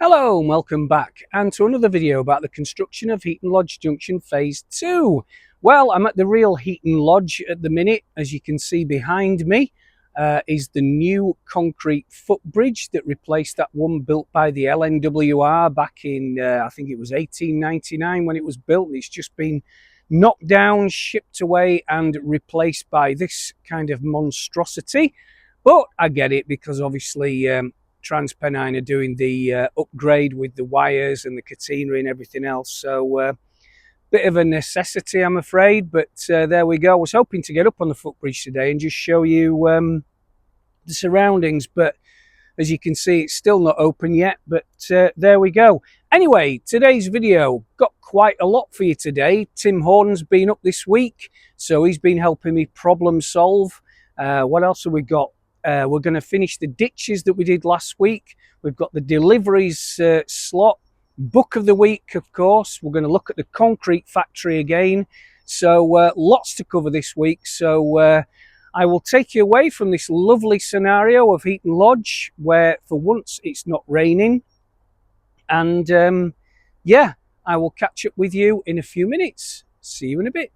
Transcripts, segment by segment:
Hello and welcome back and to another video about the construction of Heaton Lodge Junction Phase 2. Well, I'm at the real Heaton Lodge at the minute. As you can see behind me is the new concrete footbridge that replaced that one built by the LNWR back in, I think it was 1899 when it was built. It's just been knocked down, shipped away and replaced by this kind of monstrosity. But I get it because obviously TransPennine are doing the upgrade with the wires and the catenary and everything else, so bit of a necessity, I'm afraid, but there we go. I was hoping to get up on the footbridge today and just show you the surroundings, but as you can see it's still not open yet, but there we go. Anyway, today's video got quite a lot for you today. Tim Horton's been up this week, so he's been helping me problem solve. What else have we got? We're going to finish the ditches that we did last week. We've got the deliveries slot, book of the week, of course. We're going to look at the concrete factory again. So lots to cover this week. So I will take you away from this lovely scenario of Heaton Lodge, where for once it's not raining. And yeah, I will catch up with you in a few minutes. See you in a bit.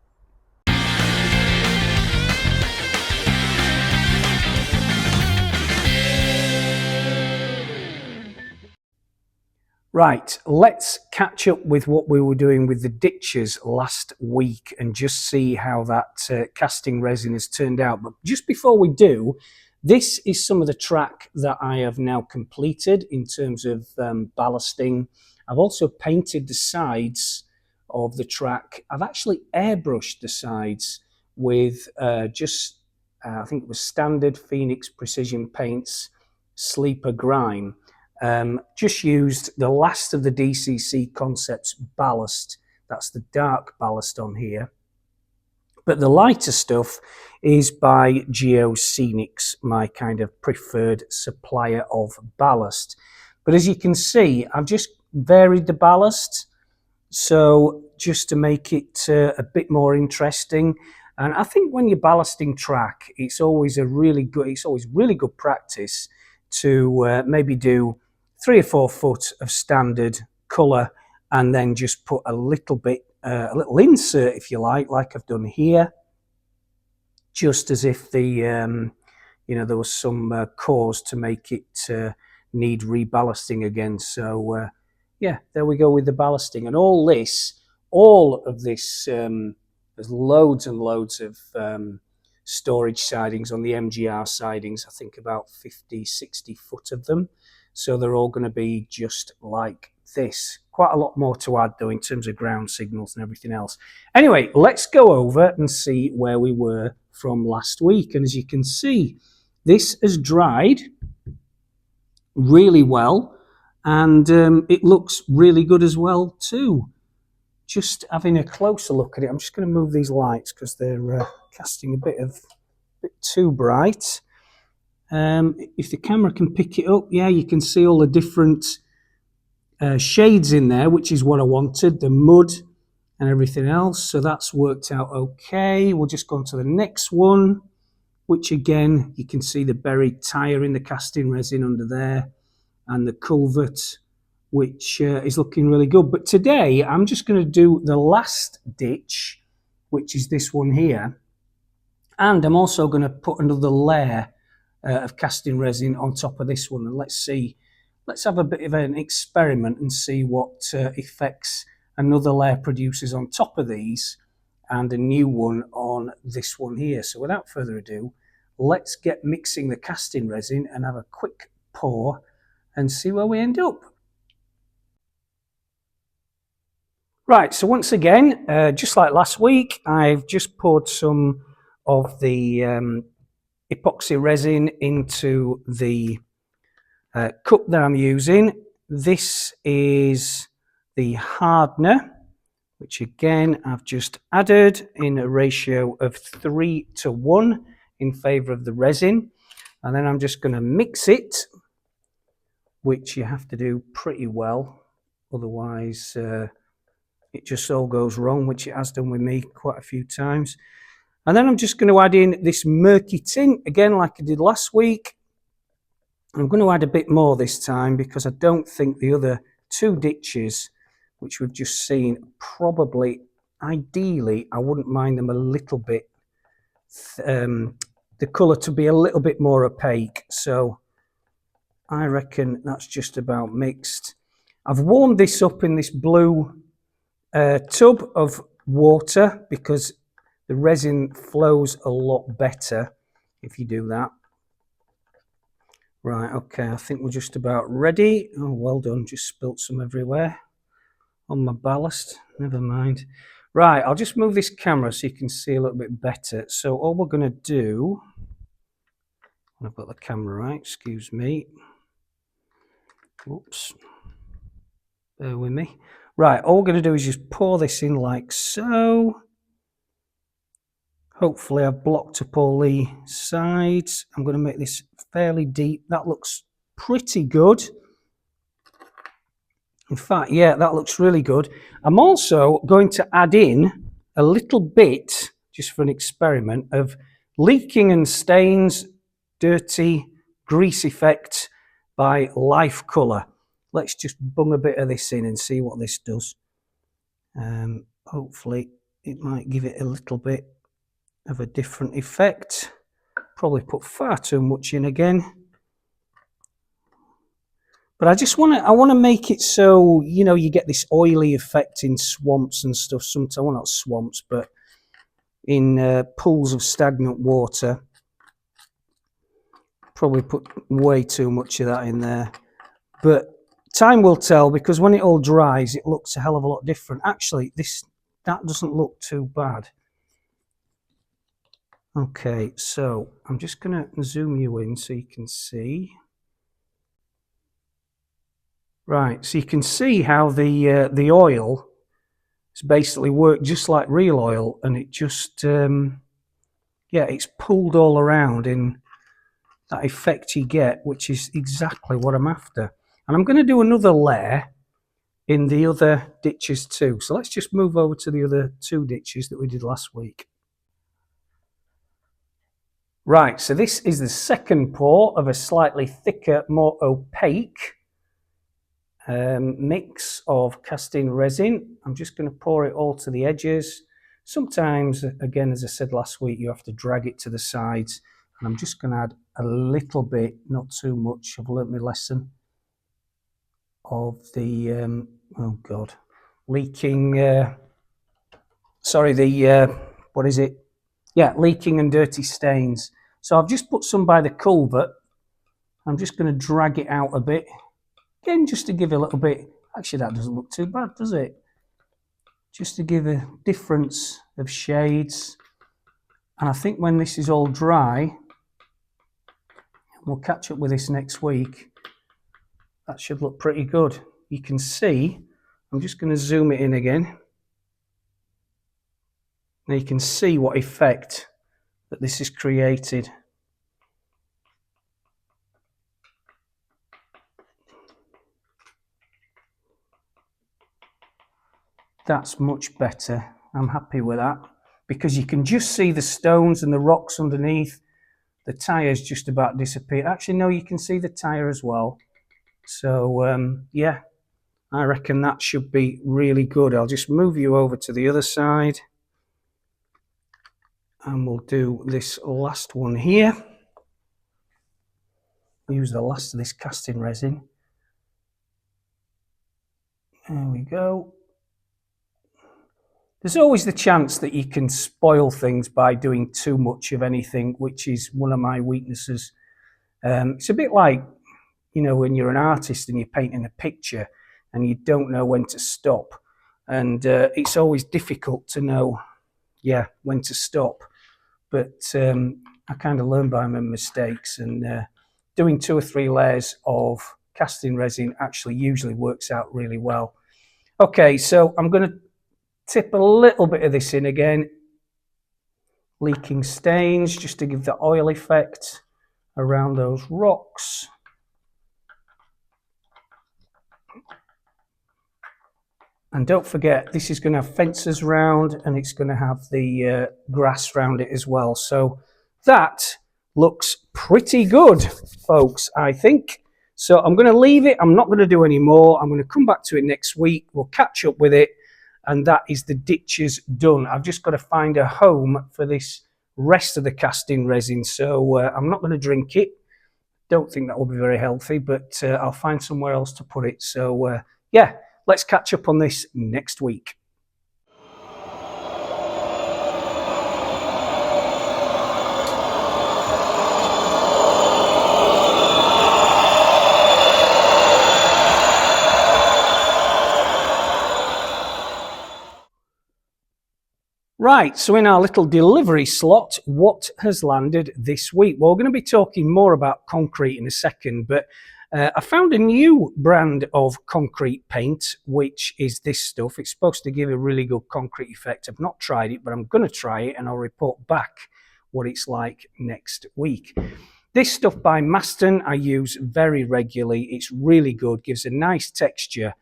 Right, let's catch up with what we were doing with the ditches last week and just see how that casting resin has turned out. But just before we do, this is some of the track that I have now completed in terms of ballasting. I've also painted the sides of the track. I've actually airbrushed the sides with I think it was standard Phoenix Precision Paints Sleeper Grime. Just used the last of the DCC Concepts ballast. That's the dark ballast on here. But the lighter stuff is by Geoscenics, my kind of preferred supplier of ballast. But as you can see, I've just varied the ballast, so just to make it a bit more interesting. And I think when you're ballasting track, it's always really good practice to maybe do 3 or 4 foot of standard colour and then just put a little bit, a little insert, if you like I've done here, just as if the, you know, there was some cause to make it need reballasting again. So yeah, there we go with the ballasting. And all of this, there's loads and loads of storage sidings on the MGR sidings, I think about 50, 60 foot of them. So they're all going to be just like this. Quite a lot more to add though in terms of ground signals and everything else. Anyway, let's go over and see where we were from last week. And as you can see, this has dried really well and it looks really good as well too. Just having a closer look at it, I'm just going to move these lights because they're casting a bit too bright. If the camera can pick it up, yeah, you can see all the different shades in there, which is what I wanted, the mud and everything else. So that's worked out okay. We'll just go on to the next one, which again, you can see the buried tyre in the casting resin under there and the culvert, which is looking really good. But today, I'm just going to do the last ditch, which is this one here. And I'm also going to put another layer of casting resin on top of this one, and let's have a bit of an experiment and see what effects another layer produces on top of these and a new one on this one here. So without further ado, let's get mixing the casting resin and have a quick pour and see where we end up. Right, so once again, just like last week, I've just poured some of the epoxy resin into the cup that I'm using. This is the hardener, which again I've just added in a ratio of 3 to 1 in favour of the resin, and then I'm just going to mix it, which you have to do pretty well, otherwise it just all goes wrong, which it has done with me quite a few times. And then I'm just going to add in this murky tint, again like I did last week. I'm going to add a bit more this time because I don't think the other two ditches, which we've just seen, probably, ideally, I wouldn't mind them a little bit, the colour to be a little bit more opaque. So I reckon that's just about mixed. I've warmed this up in this blue tub of water because the resin flows a lot better if you do that. Right, okay, I think we're just about ready. Oh, well done, just spilt some everywhere on my ballast. Never mind. Right, I'll just move this camera so you can see a little bit better. So all we're going to do, I've got the camera right, excuse me. Whoops. Bear with me. Right, all we're going to do is just pour this in like so. Hopefully I've blocked up all the sides. I'm going to make this fairly deep. That looks pretty good. In fact, yeah, that looks really good. I'm also going to add in a little bit, just for an experiment, of leaking and stains, dirty, grease effect by Life Colour. Let's just bung a bit of this in and see what this does. Hopefully it might give it a little bit of a different effect. Probably put far too much in again. But I want to make it so, you know, you get this oily effect in swamps and stuff. Sometimes, well, not swamps, but in pools of stagnant water. Probably put way too much of that in there. But time will tell, because when it all dries, it looks a hell of a lot different. Actually, that doesn't look too bad. Okay, so I'm just going to zoom you in so you can see. Right, so you can see how the oil has basically worked just like real oil, and it just, yeah, it's pulled all around in that effect you get, which is exactly what I'm after. And I'm going to do another layer in the other ditches too. So let's just move over to the other two ditches that we did last week. Right, so this is the second pour of a slightly thicker, more opaque mix of casting resin. I'm just going to pour it all to the edges. Sometimes, again, as I said last week, you have to drag it to the sides. And I'm just going to add a little bit, not too much. I've learnt my lesson of the, oh God, leaking, what is it? Yeah, leaking and dirty stains. So I've just put some by the culvert. I'm just going to drag it out a bit. Again, just to give a little bit. Actually, that doesn't look too bad, does it? Just to give a difference of shades. And I think when this is all dry, we'll catch up with this next week, that should look pretty good. You can see, I'm just going to zoom it in again. Now you can see what effect that this has created. That's much better. I'm happy with that, because you can just see the stones and the rocks underneath. The tyre's just about disappeared. Actually, no, you can see the tyre as well. So, yeah, I reckon that should be really good. I'll just move you over to the other side. And we'll do this last one here. Use the last of this casting resin. There we go. There's always the chance that you can spoil things by doing too much of anything, which is one of my weaknesses. It's a bit like, you know, when you're an artist and you're painting a picture and you don't know when to stop. And it's always difficult to know, yeah, when to stop. But I kind of learn by my mistakes, and doing 2 or 3 layers of casting resin actually usually works out really well. Okay, so I'm going to tip a little bit of this in again. Leaking stains, just to give the oil effect around those rocks. And don't forget, this is going to have fences round, and it's going to have the grass round it as well. So that looks pretty good, folks, I think. So I'm going to leave it. I'm not going to do any more. I'm going to come back to it next week. We'll catch up with it. And that is the ditches done. I've just got to find a home for this rest of the casting resin. So I'm not going to drink it. Don't think that will be very healthy, but I'll find somewhere else to put it. So yeah, let's catch up on this next week. Right, so in our little delivery slot, what has landed this week? Well, we're going to be talking more about concrete in a second, but I found a new brand of concrete paint, which is this stuff. It's supposed to give a really good concrete effect. I've not tried it, but I'm going to try it and I'll report back what it's like next week. This stuff by Maston I use very regularly. It's really good, gives a nice texture.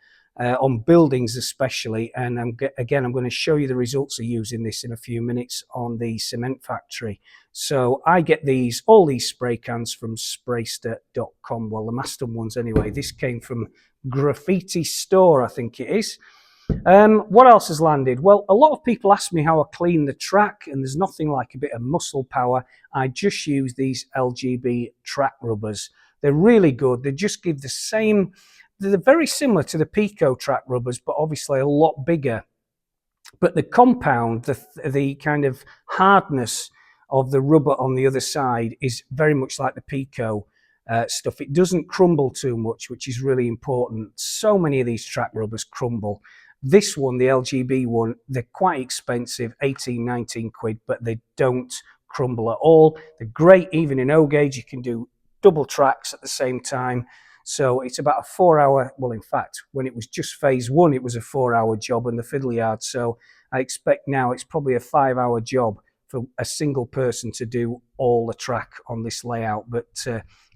On buildings especially, and I'm going to show you the results of using this in a few minutes on the cement factory. So I get all these spray cans from sprayster.com, well, the Maston ones anyway. This came from Graffiti Store, I think it is. What else has landed? Well, a lot of people ask me how I clean the track, and there's nothing like a bit of muscle power. I just use these LGB track rubbers. They're really good. They just give the same. They're very similar to the Pico track rubbers, but obviously a lot bigger. But the compound, the kind of hardness of the rubber on the other side is very much like the Pico stuff. It doesn't crumble too much, which is really important. So many of these track rubbers crumble. This one, the LGB one, they're quite expensive, 18, 19 quid, but they don't crumble at all. They're great even in O gauge. You can do double tracks at the same time. So it's about a 4 hour, well, in fact, when it was just phase one, it was a 4 hour job in the fiddle yard. So I expect now it's probably a 5 hour job for a single person to do all the track on this layout. But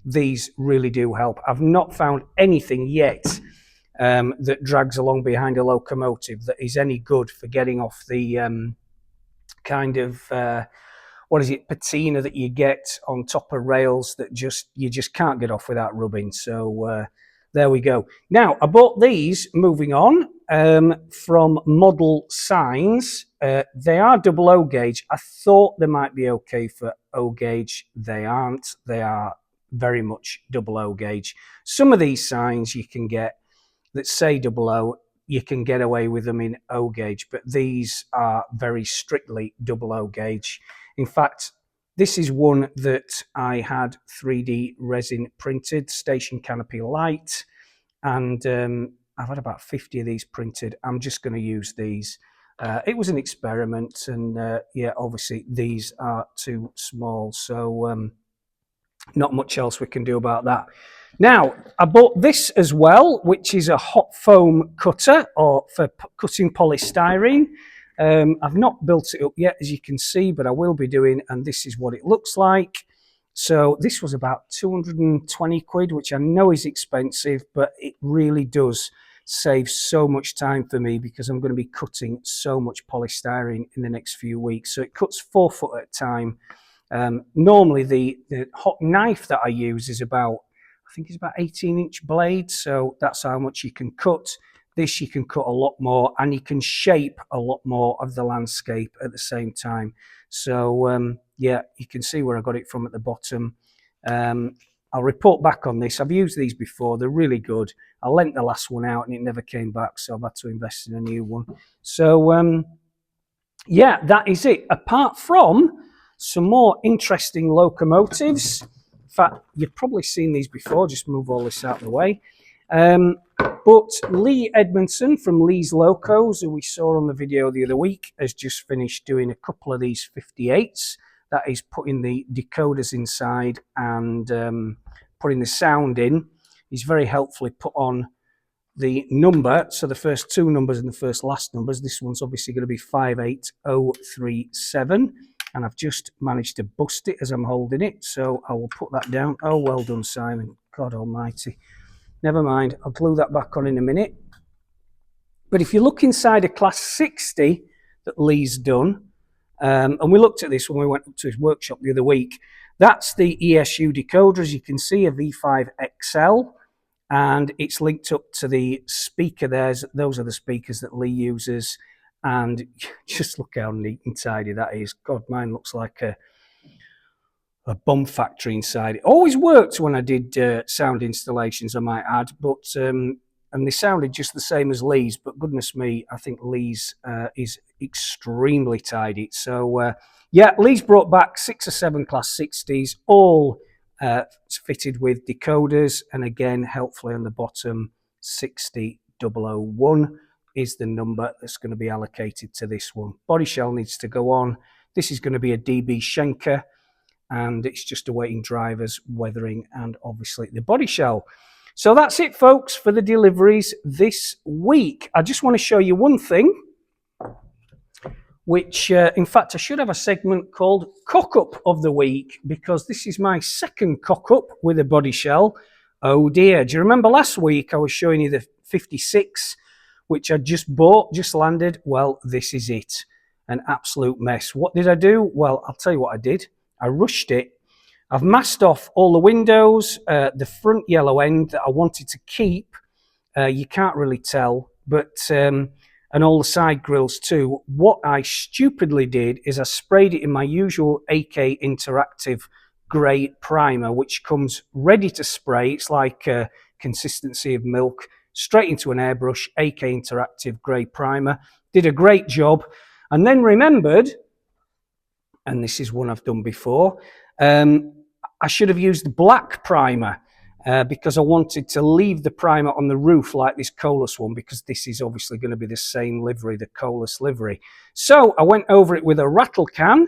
these really do help. I've not found anything yet that drags along behind a locomotive that is any good for getting off the kind of what is it, patina that you get on top of rails that you just can't get off without rubbing. So there we go. Now, I bought these, moving on, from Model Signs. They are double O gauge. I thought they might be okay for O gauge. They aren't. They are very much double O gauge. Some of these signs you can get that say double O, you can get away with them in O gauge, but these are very strictly double O gauge. In fact, this is one that I had 3D resin printed, Station Canopy Light, and I've had about 50 of these printed. I'm just going to use these. It was an experiment, and yeah, obviously these are too small, so not much else we can do about that. Now, I bought this as well, which is a hot foam cutter or for cutting polystyrene. I've not built it up yet, as you can see, but I will be doing, and this is what it looks like. So this was about 220 quid, which I know is expensive, but it really does save so much time for me because I'm going to be cutting so much polystyrene in the next few weeks. So it cuts 4 foot at a time. Normally the hot knife that I use is about, I think it's about 18-inch blade, so that's how much you can cut. This you can cut a lot more, and you can shape a lot more of the landscape at the same time. So yeah, you can see where I got it from at the bottom. I'll report back on this. I've used these before. They're really good. I lent the last one out and it never came back, so I've had to invest in a new one. So yeah, that is it. Apart from some more interesting locomotives. In fact, you've probably seen these before. Just move all this out of the way. But Lee Edmondson from Lee's Locos, who we saw on the video the other week, has just finished doing a couple of these 58s. That is putting the decoders inside and putting the sound in. He's very helpfully put on the number, so the first 2 numbers and the first last numbers. This one's obviously going to be 58037, and I've just managed to bust it as I'm holding it, so I will put that down. Oh, well done, Simon. God almighty. Never mind, I'll glue that back on in a minute. But if you look inside a Class 60 that Lee's done, and we looked at this when we went up to his workshop the other week, That's the ESU decoder, as you can see, a V5 XL, and it's linked up to the speaker there. Those are the speakers that Lee uses, and just look how neat and tidy that is. God, mine looks like a bomb factory inside. It always worked when I did sound installations, I might add, but and they sounded just the same as Lee's, but goodness me, I think Lee's is extremely tidy. So yeah, Lee's brought back 6 or 7 Class 60s, all fitted with decoders, and again, helpfully on the bottom, 60001 is the number that's going to be allocated to this one. Body shell needs to go on. This is going to be a DB Schenker, and it's just awaiting drivers, weathering, and obviously the body shell. So that's it, folks, for the deliveries this week. I just want to show you one thing, which, in fact, I should have a segment called Cock-Up of the Week, because this is my second cock-up with a body shell. Oh dear. Do you remember last week I was showing you the 56, which I just bought, just landed? Well, this is it. An absolute mess. What did I do? Well, I'll tell you what I did. I rushed it. I've masked off all the windows, the front yellow end that I wanted to keep. You can't really tell, but and all the side grills too. What I stupidly did is I sprayed it in my usual AK Interactive grey primer, which comes ready to spray. It's like consistency of milk, straight into an airbrush. AK Interactive grey primer. Did a great job, and then remembered, and this is one I've done before, I should have used black primer because I wanted to leave the primer on the roof like this Colas one, because this is obviously going to be the same livery, the Colas livery. So I went over it with a rattle can,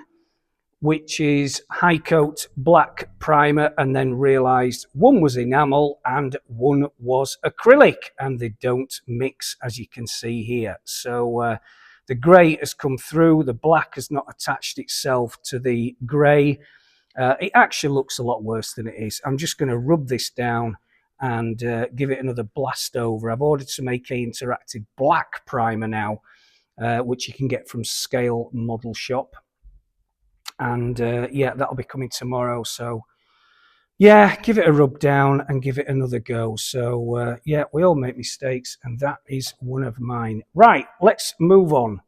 which is high coat black primer, and then realised one was enamel and one was acrylic, and they don't mix, as you can see here. So the grey has come through, the black has not attached itself to the grey. It actually looks a lot worse than it is. I'm just going to rub this down and give it another blast over. I've ordered some AK Interactive black primer now, which you can get from Scale Model Shop. And yeah, that'll be coming tomorrow. So yeah, give it a rub down and give it another go. So yeah, we all make mistakes, and that is one of mine. Right, let's move on.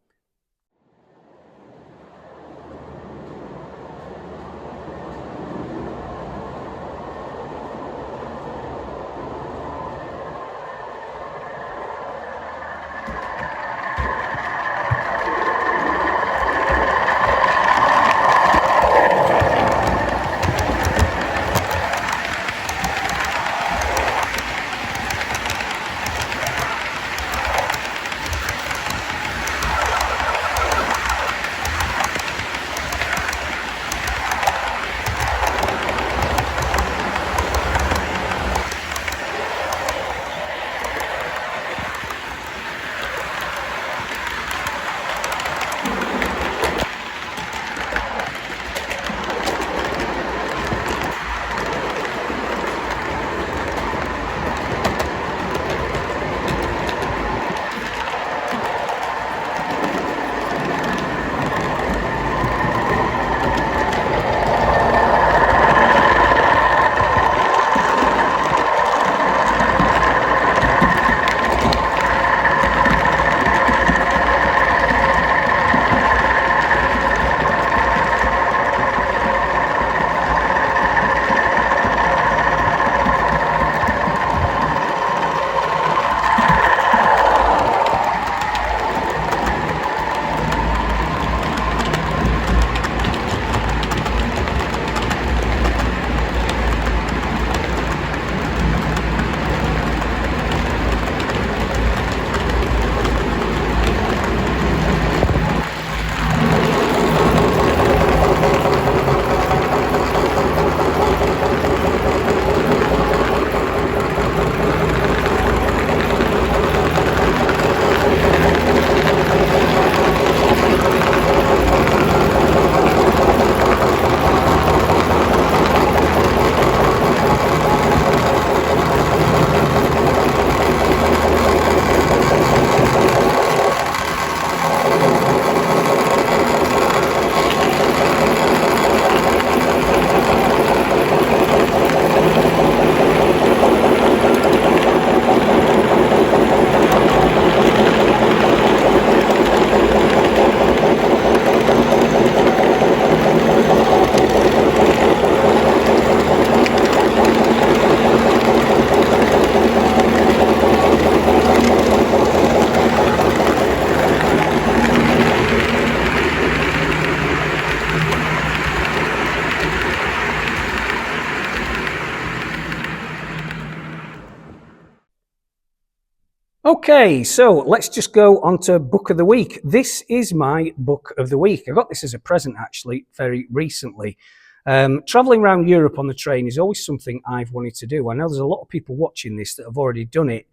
Okay, so let's just go on to book of the week. This is my book of the week. I got this as a present actually very recently. Traveling around Europe on the train is always something I've wanted to do. I know there's a lot of people watching this that have already done it,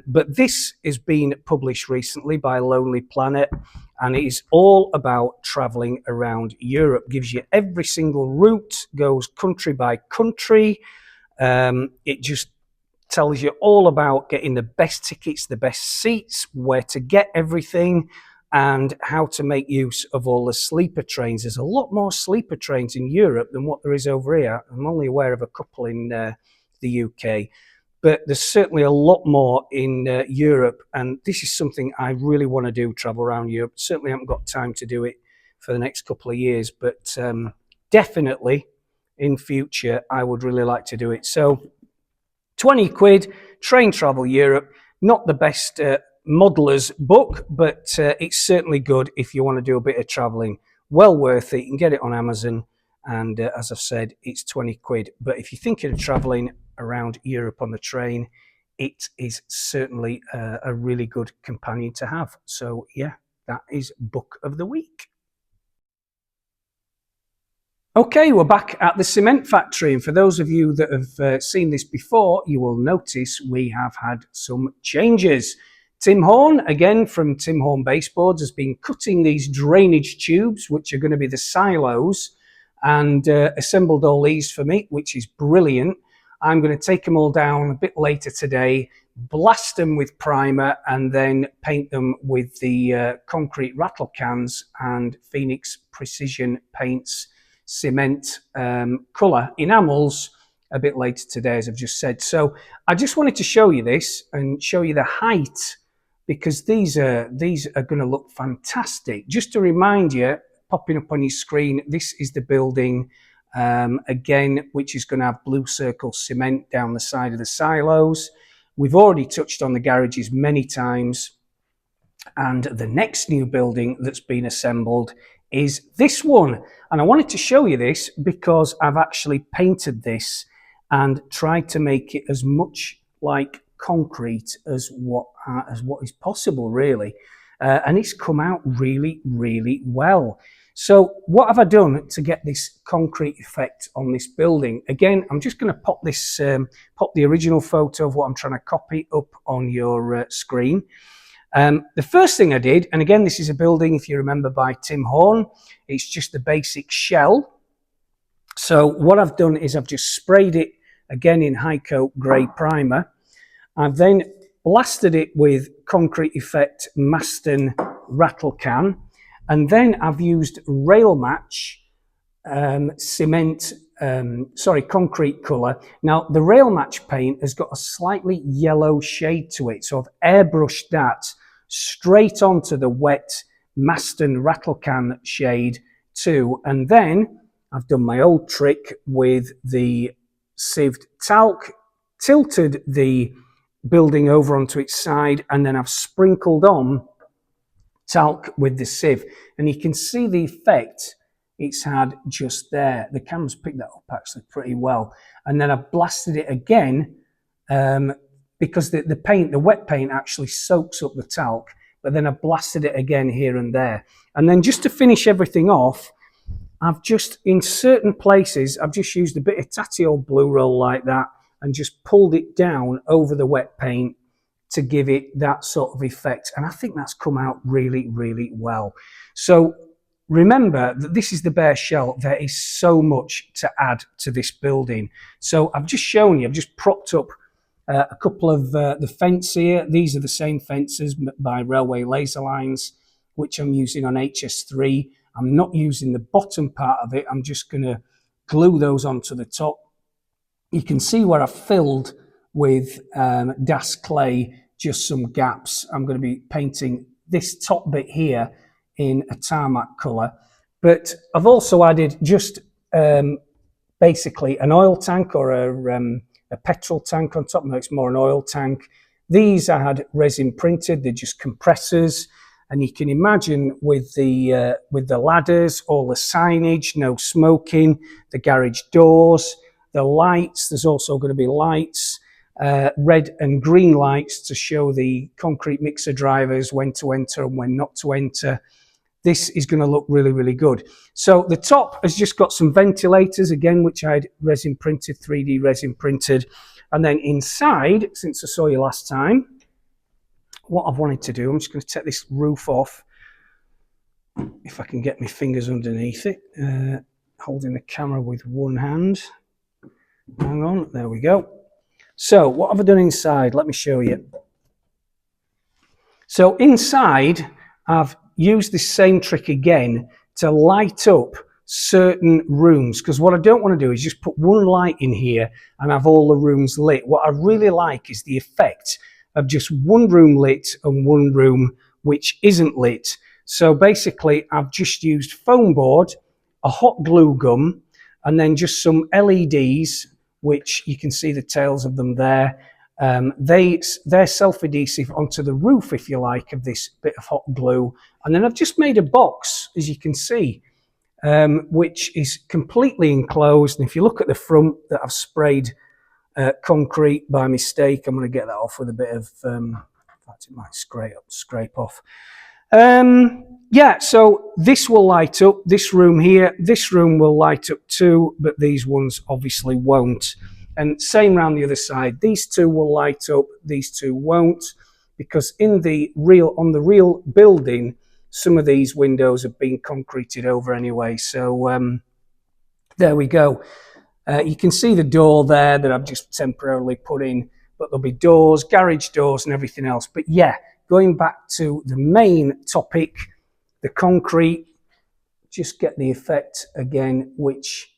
but this has been published recently by Lonely Planet, and it is all about traveling around Europe. Gives you every single route, goes country by country. It just tells you all about getting the best tickets, the best seats, where to get everything, and how to make use of all the sleeper trains. There's a lot more sleeper trains in Europe than what there is over here. I'm only aware of a couple in the UK, but there's certainly a lot more in Europe, and this is something I really want to do, travel around Europe. Certainly haven't got time to do it for the next couple of years, but definitely in future I would really like to do it. So 20 quid, Train Travel Europe, not the best modeller's book, but it's certainly good if you want to do a bit of travelling. Well worth it. You can get it on Amazon, and as I've said, it's 20 quid. But if you're thinking of travelling around Europe on the train, it is certainly a really good companion to have. So yeah, that is Book of the Week. Okay, we're back at the cement factory, and for those of you that have seen this before, you will notice we have had some changes. Tim Horn, again from Tim Horn Baseboards, has been cutting these drainage tubes, which are going to be the silos, and assembled all these for me, which is brilliant. I'm going to take them all down a bit later today, blast them with primer, and then paint them with the concrete rattle cans and Phoenix Precision Paints cement colour enamels a bit later today, as I've just said. So I just wanted to show you this and show you the height, because these are going to look fantastic. Just to remind you, popping up on your screen, this is the building again, which is going to have blue circle cement down the side of the silos. We've already touched on the garages many times, and the next new building that's been assembled is this one. And I wanted to show you this because I've actually painted this and tried to make it as much like concrete as what is possible, really. And it's come out really, really well. So what have I done to get this concrete effect on this building? Again, I'm just going to pop this, pop the original photo of what I'm trying to copy up on your screen. The first thing I did, and again, this is a building, if you remember, by Tim Horn. It's just the basic shell. So what I've done is I've just sprayed it again in high coat grey primer. I've then blasted it with Concrete Effect Maston rattle can, and then I've used Rail Match cement, concrete colour. Now the Rail Match paint has got a slightly yellow shade to it, so I've airbrushed that straight onto the wet Maston rattle can shade too, and then I've done my old trick with the sieved talc, tilted the building over onto its side, and then I've sprinkled on talc with the sieve, and you can see the effect it's had just there. The camera's picked that up actually pretty well. And then I've blasted it again because the wet paint actually soaks up the talc, but then I blasted it again here and there. And then just to finish everything off, I've just, in certain places, I've just used a bit of tatty old blue roll like that and just pulled it down over the wet paint to give it that sort of effect. And I think that's come out really, really well. So remember that this is the bare shell. There is so much to add to this building. So I've just shown you, I've just propped up a couple of the fence here. These are the same fences by Railway Laser Lines, which I'm using on HS3. I'm not using the bottom part of it. I'm just going to glue those onto the top. You can see where I've filled with Das clay just some gaps. I'm going to be painting this top bit here in a tarmac colour, but I've also added just basically an oil tank or a petrol tank on top. No, it's more an oil tank. These I had resin printed. They're just compressors, and you can imagine with the ladders, all the signage, no smoking, the garage doors, the lights. There's also going to be lights. red and green lights to show the concrete mixer drivers when to enter and when not to enter. This is going to look really, really good. So the top has just got some ventilators again, which I'd resin printed, 3D resin printed. And then inside, since I saw you last time, what I've wanted to do, I'm just going to take this roof off, if I can get my fingers underneath it, holding the camera with one hand. Hang on, there we go. So what have I done inside? Let me show you. So inside, I've used this same trick again to light up certain rooms, because what I don't want to do is just put one light in here and have all the rooms lit. What I really like is the effect of just one room lit and one room which isn't lit. So basically I've just used foam board, a hot glue gun, and then just some LEDs, which you can see the tails of them there. They're self-adhesive onto the roof, if you like, of this bit of hot glue. And then I've just made a box, as you can see, which is completely enclosed. And if you look at the front, that I've sprayed concrete by mistake. I'm going to get that off with a bit of, in fact, it might scrape off. Yeah, so this will light up, this room here, this room will light up too, but these ones obviously won't. And same around the other side, these two will light up, these two won't, because on the real building, some of these windows have been concreted over anyway. So there we go. You can see the door there that I've just temporarily put in, but there'll be doors, garage doors and everything else. But yeah, going back to the main topic, the concrete, just get the effect again, which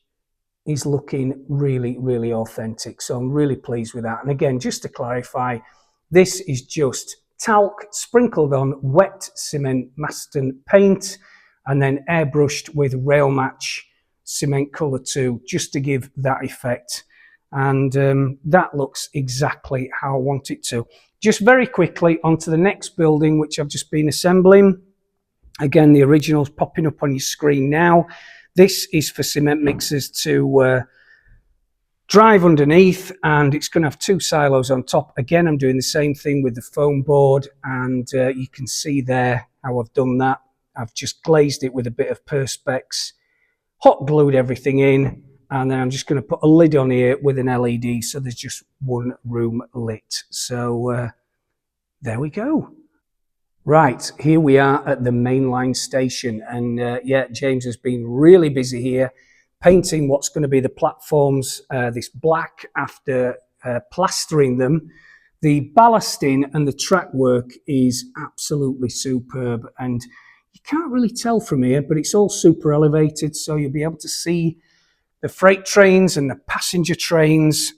is looking really, really authentic. So I'm really pleased with that. And again, just to clarify, this is just talc sprinkled on wet cement Maston paint and then airbrushed with rail match cement colour too, just to give that effect. And that looks exactly how I want it to. Just very quickly onto the next building, which I've just been assembling. Again, the original's popping up on your screen now. This is for cement mixers to drive underneath, and it's going to have two silos on top. Again, I'm doing the same thing with the foam board, and you can see there how I've done that. I've just glazed it with a bit of Perspex, hot glued everything in, and then I'm just going to put a lid on here with an LED, so there's just one room lit. So there we go. Right, here we are at the Mainline station, and yeah, James has been really busy here painting what's going to be the platforms, this black after plastering them. The ballasting and the track work is absolutely superb, and you can't really tell from here, but it's all super elevated, so you'll be able to see the freight trains and the passenger trains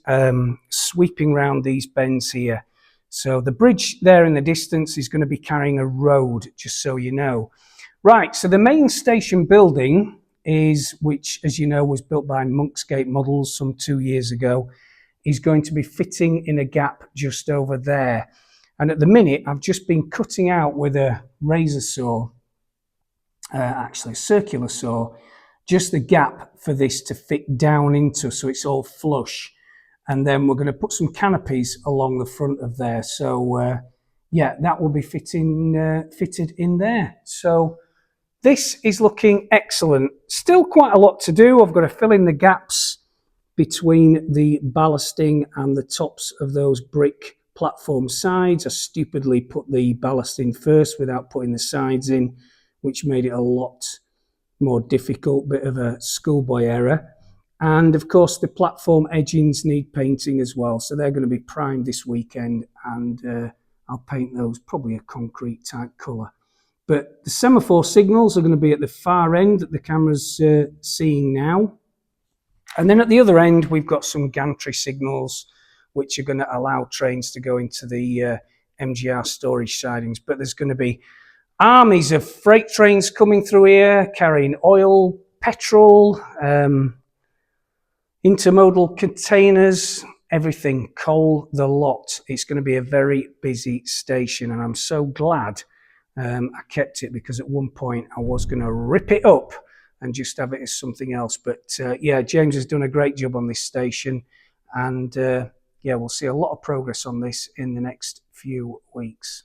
sweeping around these bends here. So the bridge there in the distance is going to be carrying a road, just so you know. Right, so the main station building which, as you know, was built by Monksgate Models some 2 years ago, is going to be fitting in a gap just over there. And at the minute, I've just been cutting out with a razor saw, actually a circular saw, just the gap for this to fit down into, so it's all flush. And then we're going to put some canopies along the front of there. So yeah, that will be fitted in there. So this is looking excellent. Still quite a lot to do. I've got to fill in the gaps between the ballasting and the tops of those brick platform sides. I stupidly put the ballast in first without putting the sides in, which made it a lot more difficult, bit of a schoolboy error. And of course, the platform edgings need painting as well. So they're going to be primed this weekend, and I'll paint those probably a concrete type colour. But the semaphore signals are going to be at the far end that the camera's seeing now. And then at the other end, we've got some gantry signals, which are going to allow trains to go into the MGR storage sidings. But there's going to be armies of freight trains coming through here, carrying oil, petrol, intermodal containers, everything, coal, the lot. It's going to be a very busy station, and I'm so glad I kept it, because at one point I was going to rip it up and just have it as something else. But yeah, James has done a great job on this station, and yeah, we'll see a lot of progress on this in the next few weeks.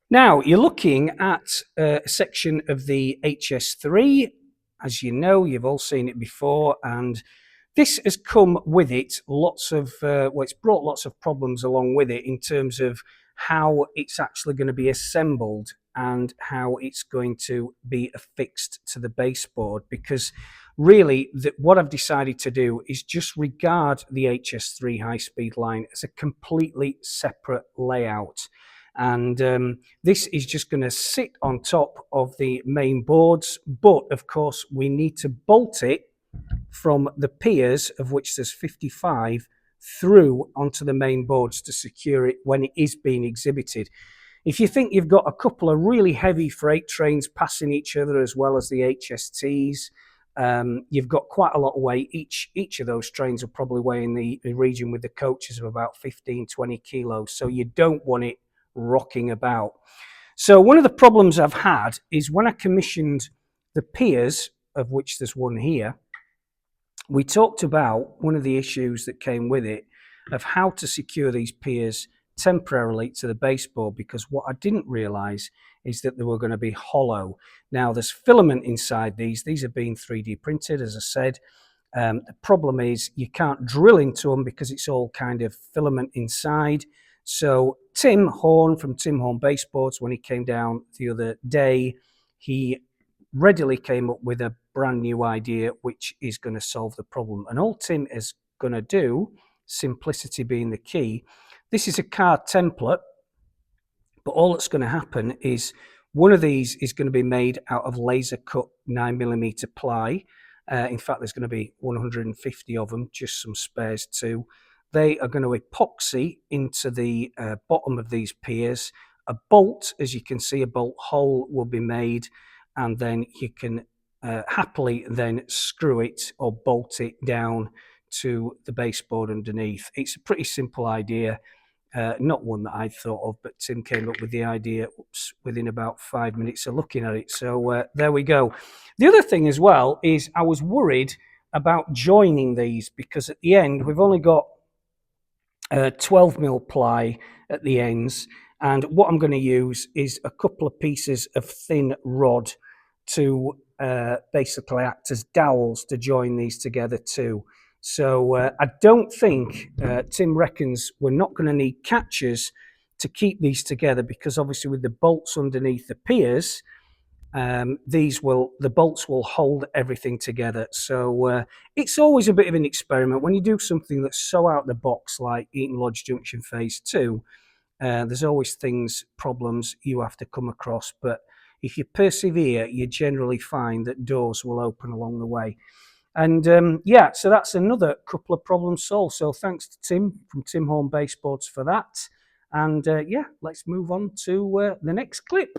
Now, you're looking at a section of the HS3. As you know, you've all seen it before, and this has come with it lots of, well, it's brought lots of problems along with it in terms of how it's actually going to be assembled and how it's going to be affixed to the baseboard. Because really, what I've decided to do is just regard the HS3 high-speed line as a completely separate layout. And this is just going to sit on top of the main boards, but of course we need to bolt it from the piers, of which there's 55, through onto the main boards to secure it when it is being exhibited. If you think you've got a couple of really heavy freight trains passing each other as well as the HSTs, you've got quite a lot of weight. Each of those trains will probably weigh in the region with the coaches of about 15, 20 kilos. So you don't want it rocking about. So one of the problems I've had is when I commissioned the piers, of which there's one here, we talked about one of the issues that came with it of how to secure these piers temporarily to the baseboard, because what I didn't realize is that they were going to be hollow. Now there's filament inside these have been 3D printed, as I said. The problem is you can't drill into them because it's all kind of filament inside. So Tim Horn from Tim Horn Baseboards, when he came down the other day, he readily came up with a brand new idea which is going to solve the problem. And all Tim is going to do, simplicity being the key, this is a card template, but all that's going to happen is one of these is going to be made out of laser cut 9mm ply. In fact, there's going to be 150 of them, just some spares too. They are going to epoxy into the bottom of these piers. A bolt, as you can see, a bolt hole will be made, and then you can happily then screw it or bolt it down to the baseboard underneath. It's a pretty simple idea, not one that I'd thought of, but Tim came up with the idea within about 5 minutes of looking at it. So there we go. The other thing as well is I was worried about joining these, because at the end we've only got 12mm ply at the ends, and what I'm going to use is a couple of pieces of thin rod to basically act as dowels to join these together too. So I don't think Tim reckons we're not going to need catchers to keep these together, because obviously with the bolts underneath the piers, the bolts will hold everything together. So it's always a bit of an experiment when you do something that's so out of the box like Heaton Lodge Junction Phase 2. There's always problems you have to come across, but if you persevere, you generally find that doors will open along the way. And yeah, so that's another couple of problems solved. So thanks to Tim from Tim Horn Baseboards for that. And yeah, let's move on to the next clip.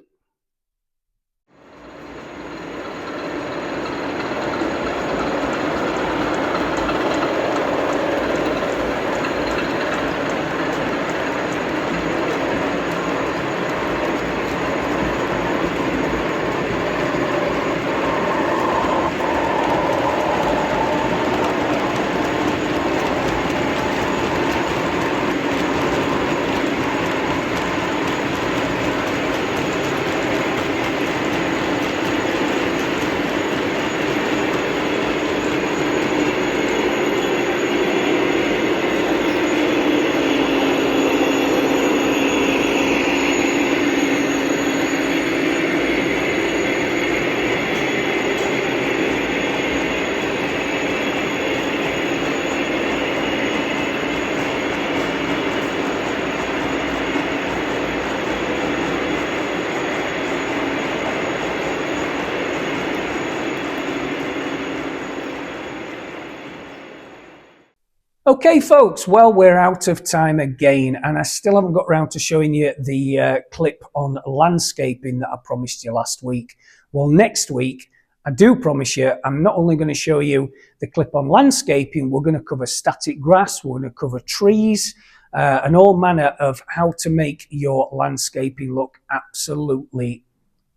Okay, folks, well, we're out of time again, and I still haven't got around to showing you the clip on landscaping that I promised you last week. Well, next week, I do promise you, I'm not only going to show you the clip on landscaping, we're going to cover static grass, we're going to cover trees, and all manner of how to make your landscaping look absolutely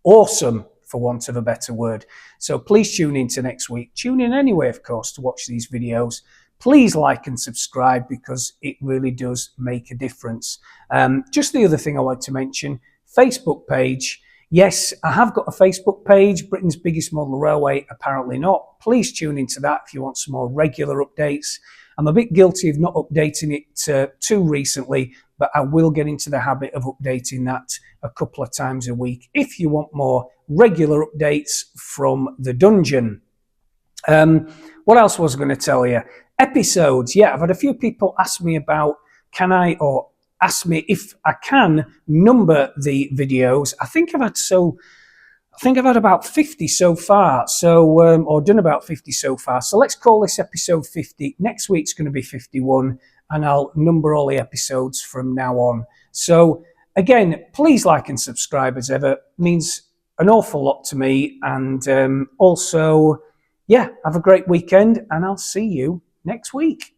awesome, for want of a better word. So please tune in to next week. Tune in anyway, of course, to watch these videos. please like and subscribe because it really does make a difference. Just the other thing I want to mention, Facebook page. Yes, I have got a Facebook page, Britain's Biggest Model Railway, apparently not. Please tune into that if you want some more regular updates. I'm a bit guilty of not updating it too recently, but I will get into the habit of updating that a couple of times a week if you want more regular updates from the dungeon. What else was I going to tell you? Episodes. Yeah, I've had a few people ask me about ask me if I can number the videos. I think I've had about 50 so far, or done about 50 so far. So let's call this episode 50. Next week's going to be 51, and I'll number all the episodes from now on. So again, please like and subscribe as ever. It means an awful lot to me. And also, yeah, have a great weekend, and I'll see you next week.